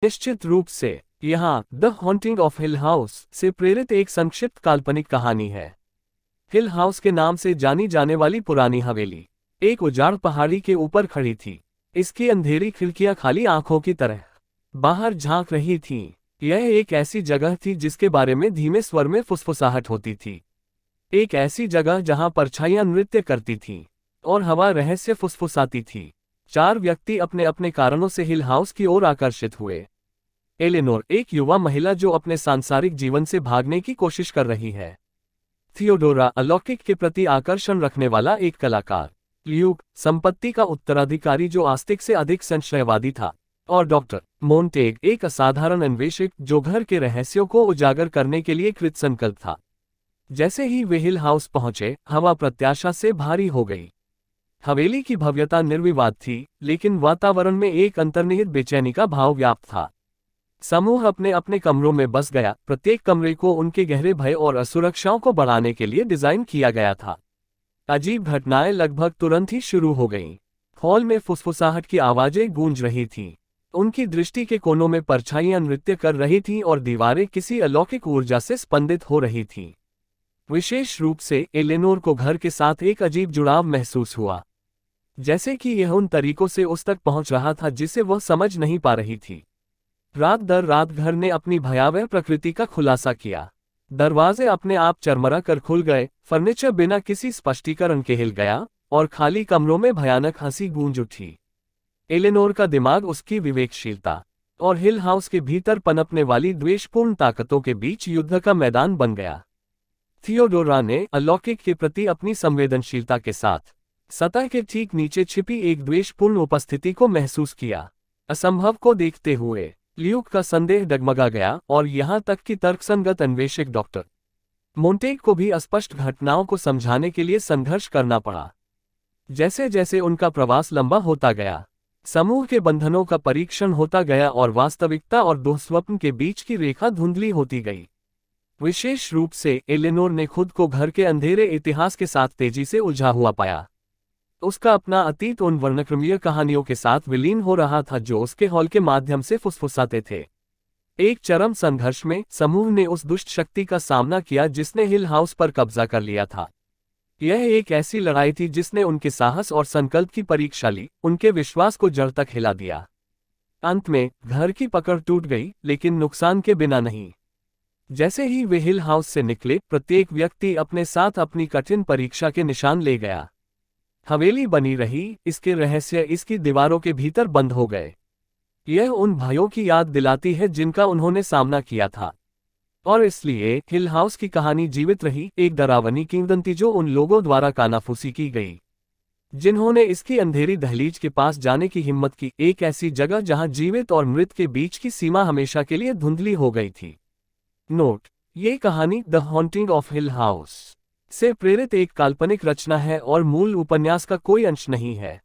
निश्चित रूप से यहाँ the haunting of hill house से प्रेरित एक संक्षिप्त काल्पनिक कहानी है। हिल हाउस के नाम से जानी जाने वाली पुरानी हवेली एक उजाड़ पहाड़ी के ऊपर खड़ी थी। इसकी अंधेरी खिड़कियां खाली आंखों की तरह बाहर झांक रही थीं। यह एक ऐसी जगह थी जिसके बारे में धीमे स्वर में फुसफुसाहट होती थी। एक ऐसी जगह जहां परछाइयां नृत्य करती थीं और हवा रहस्य फुसफुसाती थी। 4 व्यक्ति अपने अपने कारणों से हिल हाउस की ओर आकर्षित हुए। एलेनोर, एक युवा महिला जो अपने सांसारिक जीवन से भागने की कोशिश कर रही है। थियोडोरा, अलौकिक के प्रति आकर्षण रखने वाला एक कलाकार। ल्यूक, संपत्ति का उत्तराधिकारी जो आस्तिक से अधिक संशयवादी था। और डॉक्टर मोंटेग, एक असाधारण अन्वेषक जो घर के रहस्यों को उजागर करने के लिए कृतसंकल्प था। जैसे ही वे हिल हाउस पहुंचे, हवा प्रत्याशा से भारी हो गई। हवेली की भव्यता निर्विवाद थी, लेकिन वातावरण में एक अंतर्निहित बेचैनी का भाव व्याप्त था। समूह अपने अपने कमरों में बस गया। प्रत्येक कमरे को उनके गहरे भय और असुरक्षाओं को बढ़ाने के लिए डिजाइन किया गया था। अजीब घटनाएं लगभग तुरंत ही शुरू हो गईं। हॉल में फुसफुसाहट की आवाजें गूंज रही थीं। उनकी दृष्टि के कोनों में परछाइयां नृत्य कर रही थीं और दीवारें किसी अलौकिक ऊर्जा से स्पंदित हो रही थीं। विशेष रूप से एलेनोर को घर के साथ एक अजीब जुड़ाव महसूस हुआ, जैसे कि यह उन तरीकों से उस तक पहुंच रहा था जिसे वह समझ नहीं पा रही थी। रात दर रात घर ने अपनी भयावह प्रकृति का खुलासा किया। दरवाजे अपने आप चरमरा कर खुल गए, फर्नीचर बिना किसी स्पष्टीकरण के हिल गया और खाली कमरों में भयानक हंसी गूंज उठी। एलेनोर का दिमाग उसकी विवेकशीलता और हिल हाउस के भीतर पनपने वाली द्वेषपूर्ण ताकतों के बीच युद्ध का मैदान बन गया। थियोडोरा ने अलौकिक के प्रति अपनी संवेदनशीलता के साथ सतह के ठीक नीचे छिपी एक द्वेषपूर्ण उपस्थिति को महसूस किया। असंभव को देखते हुए ल्यूक का संदेह डगमगा गया और यहां तक कि तर्कसंगत अन्वेषक डॉक्टर मोंटेग को भी अस्पष्ट घटनाओं को समझाने के लिए संघर्ष करना पड़ा। जैसे जैसे उनका प्रवास लंबा होता गया, समूह के बंधनों का परीक्षण होता गया और वास्तविकता और दुःस्वप्न के बीच की रेखा धुंधली होती गई। विशेष रूप से एलेनोर ने खुद को घर के अंधेरे इतिहास के साथ तेजी से उलझा हुआ पाया। उसका अपना अतीत उन वर्णक्रमीय कहानियों के साथ विलीन हो रहा था जो उसके हॉल के माध्यम से फुसफुसाते थे। एक चरम संघर्ष में समूह ने उस दुष्ट शक्ति का सामना किया जिसने हिल हाउस पर कब्जा कर लिया था। यह एक ऐसी लड़ाई थी जिसने उनके साहस और संकल्प की परीक्षा ली, उनके विश्वास को जड़ तक हिला दिया। अंत में घर की पकड़ टूट गई, लेकिन नुकसान के बिना नहीं। जैसे ही वे हिल हाउस से निकले, प्रत्येक व्यक्ति अपने साथ अपनी कठिन परीक्षा के निशान ले गया। हवेली बनी रही, इसके रहस्य इसकी दीवारों के भीतर बंद हो गए। यह उन भयों की याद दिलाती है जिनका उन्होंने सामना किया था, और इसलिए हिल हाउस की कहानी जीवित रही, एक डरावनी किंवदंती जो उन लोगों द्वारा कानाफूसी की गई जिन्होंने इसकी अंधेरी दहलीज के पास जाने की हिम्मत की। एक ऐसी जगह जहां जीवित और मृत के बीच की सीमा हमेशा के लिए धुंधली हो गई थी। नोट: ये कहानी the haunting of hill house से प्रेरित एक काल्पनिक रचना है और मूल उपन्यास का कोई अंश नहीं है।